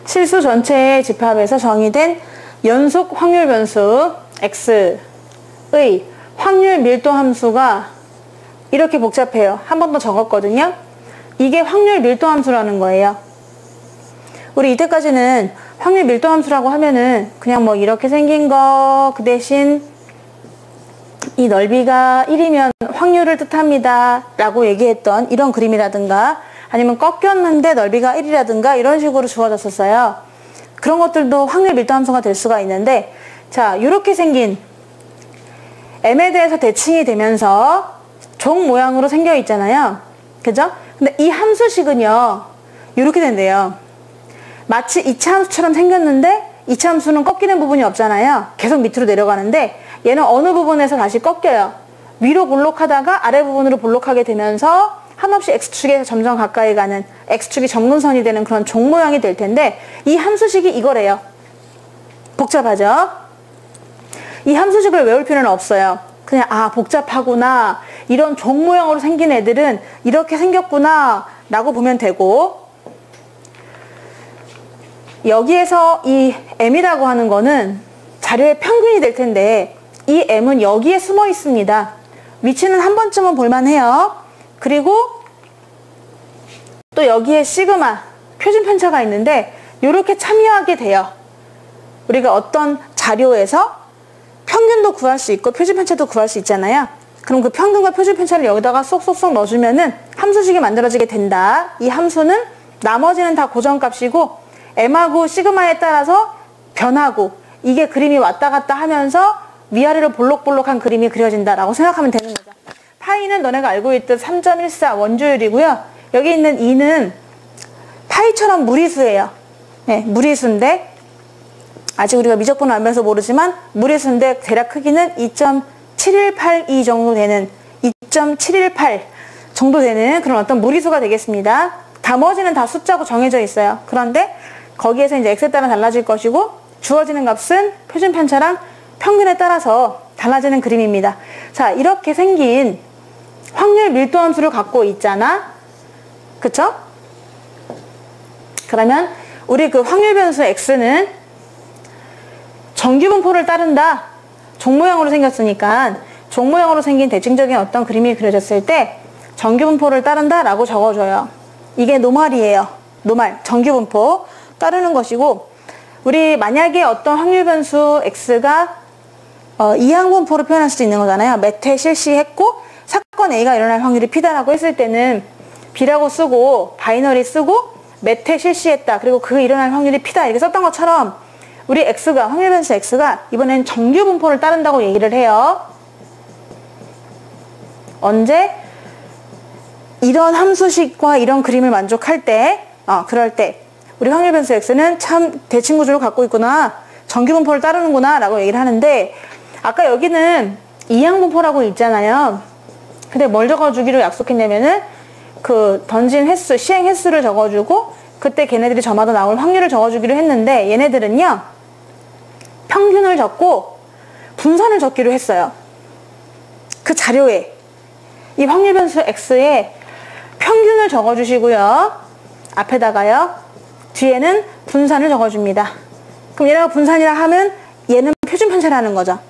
실수 전체의 집합에서 정의된 연속 확률 변수 x의 확률 밀도 함수가 이렇게 복잡해요. 한 번 더 적었거든요. 이게 확률 밀도 함수라는 거예요. 우리 이때까지는 확률 밀도 함수라고 하면은 그냥 뭐 이렇게 생긴 거 그 대신 이 넓이가 1이면 확률을 뜻합니다 라고 얘기했던 이런 그림이라든가 아니면 꺾였는데 넓이가 1이라든가 이런 식으로 주어졌었어요. 그런 것들도 확률 밀도 함수가 될 수가 있는데, 자, 이렇게 생긴 m에 대해서 대칭이 되면서 종 모양으로 생겨 있잖아요. 그죠? 근데 이 함수식은요, 이렇게 된대요. 마치 2차 함수처럼 생겼는데 2차 함수는 꺾이는 부분이 없잖아요. 계속 밑으로 내려가는데 얘는 어느 부분에서 다시 꺾여요. 위로 볼록하다가 아래 부분으로 볼록하게 되면서 한없이 x축에서 점점 가까이 가는 x축이 점근선이 되는 그런 종 모양이 될 텐데, 이 함수식이 이거래요. 복잡하죠? 이 함수식을 외울 필요는 없어요. 그냥 아, 복잡하구나, 이런 종 모양으로 생긴 애들은 이렇게 생겼구나 라고 보면 되고, 여기에서 이 m이라고 하는 거는 자료의 평균이 될 텐데 이 m은 여기에 숨어 있습니다. 위치는 한 번쯤은 볼만해요. 그리고 또 여기에 시그마 표준 편차가 있는데 이렇게 참여하게 돼요. 우리가 어떤 자료에서 평균도 구할 수 있고 표준 편차도 구할 수 있잖아요. 그럼 그 평균과 표준 편차를 여기다가 쏙쏙쏙 넣어주면은 함수식이 만들어지게 된다. 이 함수는 나머지는 다 고정값이고 m하고 시그마에 따라서 변하고, 이게 그림이 왔다 갔다 하면서 위아래로 볼록볼록한 그림이 그려진다라고 생각하면 되는 거죠. 파이는 너네가 알고 있듯 3.14 원조율이고요. 여기 있는 2는 파이처럼 무리수예요. 네, 무리수인데 아직 우리가 미적분을 안 배워서 모르지만 무리수인데 대략 크기는 2.7182 정도 되는 2.718 정도 되는 그런 어떤 무리수가 되겠습니다. 나머지는 다 숫자고 정해져 있어요. 그런데 거기에서 이제 x에 따라 달라질 것이고 주어지는 값은 표준 편차랑 평균에 따라서 달라지는 그림입니다. 자, 이렇게 생긴 확률 밀도 함수를 갖고 있잖아. 그쵸? 그러면 우리 그 확률 변수 x는 정규분포를 따른다. 종 모양으로 생겼으니까 종 모양으로 생긴 대칭적인 어떤 그림이 그려졌을 때 정규분포를 따른다 라고 적어줘요. 이게 노말이에요. 노말, 정규분포 따르는 것이고, 우리 만약에 어떤 확률 변수 x가 이항분포로 표현할 수 있는 거잖아요. 몇 회 실시했고 사건 A가 일어날 확률이 P다라고 했을 때는 B라고 쓰고 바이너리 쓰고 몇 회 실시했다, 그리고 그 일어날 확률이 P다 이렇게 썼던 것처럼 우리 x가, 확률 변수 x가 이번엔 정규분포를 따른다고 얘기를 해요. 언제? 이런 함수식과 이런 그림을 만족할 때, 그럴 때 우리 확률 변수 x는 참 대칭구조를 갖고 있구나, 정규분포를 따르는구나 라고 얘기를 하는데, 아까 여기는 이항분포라고 있잖아요. 근데 뭘 적어주기로 약속했냐면은 그 던진 횟수, 시행 횟수를 적어주고 그때 걔네들이 저마다 나올 확률을 적어주기로 했는데, 얘네들은요 평균을 적고 분산을 적기로 했어요. 그 자료에 이 확률 변수 x에 평균을 적어주시고요, 앞에다가요 뒤에는 분산을 적어줍니다. 그럼 얘네가 분산이라 하면 얘는 표준 편차라는 거죠.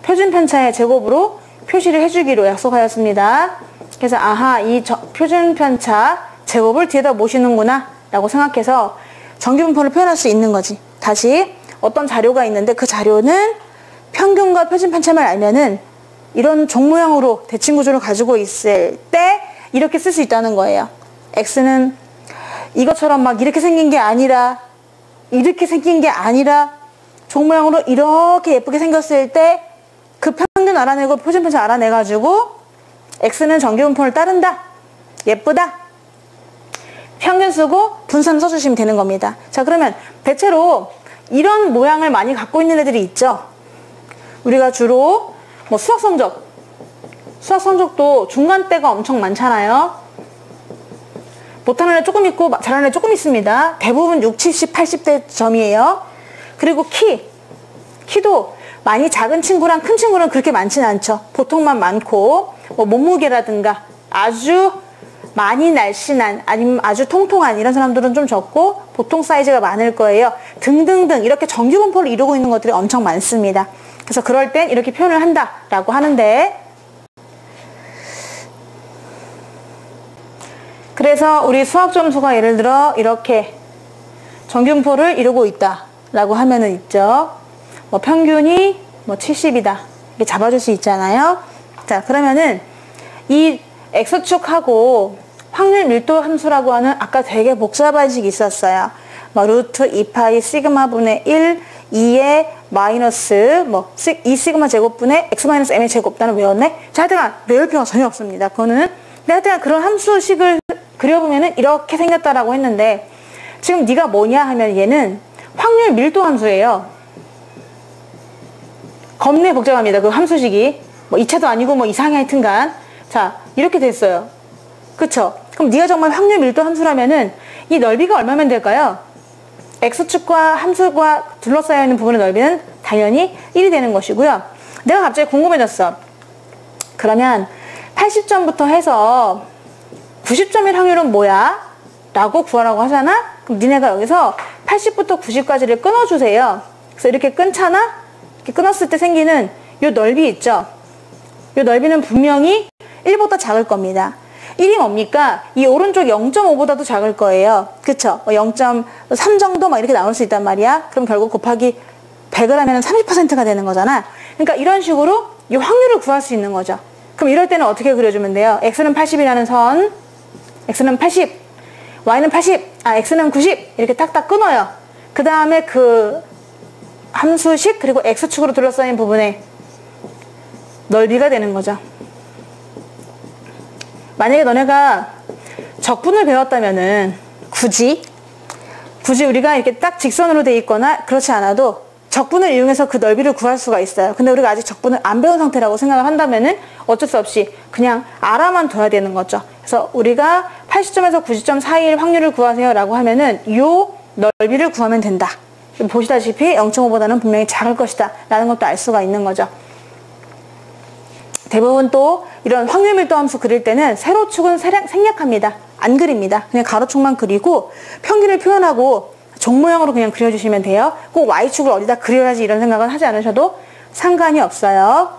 표준 편차의 제곱으로 표시를 해주기로 약속하였습니다. 그래서 아하, 이 표준 편차 제곱을 뒤에다 모시는구나 라고 생각해서 정규분포를 표현할 수 있는 거지. 다시 어떤 자료가 있는데 그 자료는 평균과 표준 편차만 알면은 이런 종 모양으로 대칭구조를 가지고 있을 때 이렇게 쓸 수 있다는 거예요. x는 이것처럼 막 이렇게 생긴 게 아니라, 이렇게 생긴 게 아니라 종 모양으로 이렇게 예쁘게 생겼을 때 그 평균 알아내고 표준 편차 알아내가지고 x는 정규분포를 따른다, 예쁘다, 평균 쓰고 분산 써주시면 되는 겁니다. 자, 그러면 대체로 이런 모양을 많이 갖고 있는 애들이 있죠. 우리가 주로 뭐 수학 성적도 중간대가 엄청 많잖아요. 못하는 애 조금 있고 잘하는 애 조금 있습니다. 대부분 60, 70, 80대 점이에요. 그리고 키도 많이 작은 친구랑 큰 친구는 그렇게 많지는 않죠. 보통만 많고, 뭐 몸무게라든가 아주 많이 날씬한 아니면 아주 통통한 이런 사람들은 좀 적고 보통 사이즈가 많을 거예요. 등등등 이렇게 정규분포를 이루고 있는 것들이 엄청 많습니다. 그래서 그럴 땐 이렇게 표현을 한다라고 하는데, 그래서 우리 수학 점수가 예를 들어 이렇게 정규분포를 이루고 있다라고 하면은 있죠. 뭐 평균이 뭐 70이다 이렇게 잡아줄 수 있잖아요. 자, 그러면은 이 X축하고 확률 밀도 함수라고 하는 아까 되게 복잡한 식이 있었어요. 뭐 루트 2파이 시그마 분의 1 2의 마이너스 뭐 2 시그마 제곱분의 x 마이너스 m의 제곱. 나는 외웠네? 자, 하여튼 외울 필요가 전혀 없습니다. 그거는. 근데 하여튼 그런 함수식을 그려보면은 이렇게 생겼다라고 했는데, 지금 네가 뭐냐 하면 얘는 확률 밀도 함수예요. 겁내 복잡합니다. 그 함수식이. 뭐 2차도 아니고 뭐 이상해 하여튼간. 자, 이렇게 됐어요. 그쵸? 그럼 네가 정말 확률 밀도 함수라면은 이 넓이가 얼마면 될까요? X축과 함수가 둘러싸여 있는 부분의 넓이는 당연히 1이 되는 것이고요. 내가 갑자기 궁금해졌어. 그러면 80점부터 해서 90점일 확률은 뭐야? 라고 구하라고 하잖아? 그럼 니네가 여기서 80부터 90까지를 끊어주세요. 그래서 이렇게 끊잖아? 이렇게 끊었을 때 생기는 요 넓이 있죠? 요 넓이는 분명히 1보다 작을 겁니다. 1이 뭡니까? 이 오른쪽 0.5보다도 작을 거예요. 그쵸? 0.3 정도 막 이렇게 나올 수 있단 말이야. 그럼 결국 곱하기 100을 하면 30%가 되는 거잖아. 그러니까 이런 식으로 이 확률을 구할 수 있는 거죠. 그럼 이럴 때는 어떻게 그려주면 돼요? x는 80이라는 선, x는 80, y는 80, x는 90 이렇게 딱딱 끊어요. 그 다음에 그 함수식 그리고 x축으로 둘러싸인 부분의 넓이가 되는 거죠. 만약에 너네가 적분을 배웠다면은 굳이 우리가 이렇게 딱 직선으로 돼 있거나 그렇지 않아도 적분을 이용해서 그 넓이를 구할 수가 있어요. 근데 우리가 아직 적분을 안 배운 상태라고 생각을 한다면은 어쩔 수 없이 그냥 알아만 둬야 되는 거죠. 그래서 우리가 80점에서 90점 사이의 확률을 구하세요 라고 하면은 요 넓이를 구하면 된다. 보시다시피 0.5보다는 분명히 작을 것이다 라는 것도 알 수가 있는 거죠. 대부분 또 이런 확률 밀도 함수 그릴 때는 세로축은 생략합니다. 안 그립니다. 그냥 가로축만 그리고 평균을 표현하고 종 모양으로 그냥 그려주시면 돼요. 꼭 Y축을 어디다 그려야지 이런 생각은 하지 않으셔도 상관이 없어요.